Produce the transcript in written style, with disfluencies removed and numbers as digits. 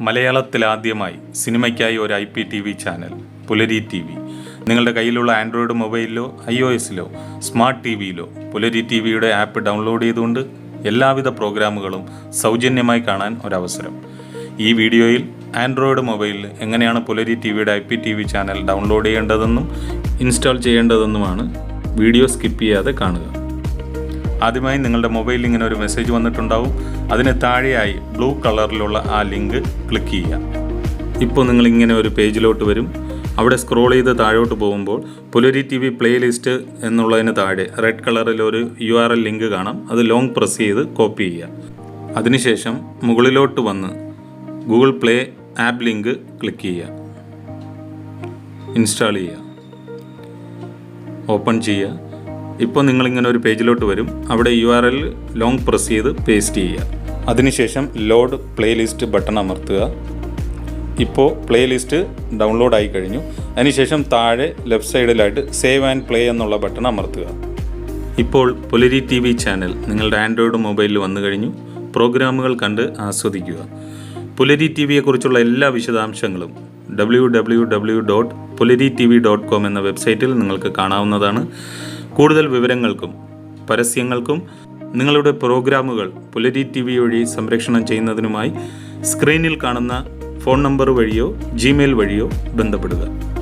മലയാളത്തിലാദ്യമായി സിനിമയ്ക്കായി ഒരു IPTV channel പുലരി TV. നിങ്ങളുടെ കയ്യിലുള്ള ആൻഡ്രോയിഡ് മൊബൈലിലോ iOSലോ സ്മാർട്ട് TVയിലോ പുലരി TVയുടെ ആപ്പ് ഡൗൺലോഡ് ചെയ്തുകൊണ്ട് എല്ലാവിധ പ്രോഗ്രാമുകളും സൗജന്യമായി കാണാൻ ഒരവസരം. ഈ വീഡിയോയിൽ ആൻഡ്രോയിഡ് മൊബൈലിൽ എങ്ങനെയാണ് പുലരി TVയുടെ IPTV ചാനൽ ഡൗൺലോഡ് ചെയ്യേണ്ടതെന്നും ഇൻസ്റ്റാൾ ചെയ്യേണ്ടതെന്നുമാണ്. വീഡിയോ സ്കിപ്പ് ചെയ്യാതെ കാണുക. ആദ്യമായി നിങ്ങളുടെ മൊബൈലിൽ ഇങ്ങനെ ഒരു മെസ്സേജ് വന്നിട്ടുണ്ടാവും. അതിന് താഴെയായി ബ്ലൂ കളറിലുള്ള ആ ലിങ്ക് ക്ലിക്ക് ചെയ്യുക. ഇപ്പോൾ നിങ്ങളിങ്ങനെ ഒരു പേജിലോട്ട് വരും. അവിടെ സ്ക്രോൾ ചെയ്ത് താഴോട്ട് പോകുമ്പോൾ പുലരി TV പ്ലേലിസ്റ്റ് എന്നുള്ളതിന് താഴെ റെഡ് കളറിൽ ഒരു URL ലിങ്ക് കാണാം. അത് ലോങ് പ്രസ് ചെയ്ത് കോപ്പി ചെയ്യുക. അതിനുശേഷം മുകളിലോട്ട് വന്ന് Google play app link click ചെയ്യുക. ഇൻസ്റ്റാൾ ചെയ്യുക. ഓപ്പൺ ചെയ്യുക. ഇപ്പോൾ നിങ്ങളിങ്ങനെ ഒരു പേജിലോട്ട് വരും. അവിടെ URL ലോങ് പ്രസ് ചെയ്ത് പേസ്റ്റ് ചെയ്യുക. അതിനുശേഷം ലോഡ് പ്ലേലിസ്റ്റ് ബട്ടൺ അമർത്തുക. ഇപ്പോൾ പ്ലേലിസ്റ്റ് ഡൗൺലോഡ് ആയി കഴിഞ്ഞു. അതിനുശേഷം താഴെ ലെഫ്റ്റ് സൈഡിലായിട്ട് സേവ് ആൻഡ് പ്ലേ എന്നുള്ള ബട്ടൺ അമർത്തുക. ഇപ്പോൾ പുലരി TV ചാനൽ നിങ്ങളുടെ ആൻഡ്രോയിഡ് മൊബൈലിൽ വന്നു കഴിഞ്ഞു. പ്രോഗ്രാമുകൾ കണ്ട് ആസ്വദിക്കുക. പുലരി TVയെക്കുറിച്ചുള്ള എല്ലാ വിശദാംശങ്ങളും www.puleritv.com എന്ന വെബ്സൈറ്റിൽ നിങ്ങൾക്ക് കാണാവുന്നതാണ്. കൂടുതൽ വിവരങ്ങൾക്കും പരസ്യങ്ങൾക്കും നിങ്ങളുടെ പ്രോഗ്രാമുകൾ പുലരി TV വഴി സംരക്ഷണം ചെയ്യുന്നതിനുമായി സ്ക്രീനിൽ കാണുന്ന ഫോൺ നമ്പർ വഴിയോ Gmail വഴിയോ ബന്ധപ്പെടുക.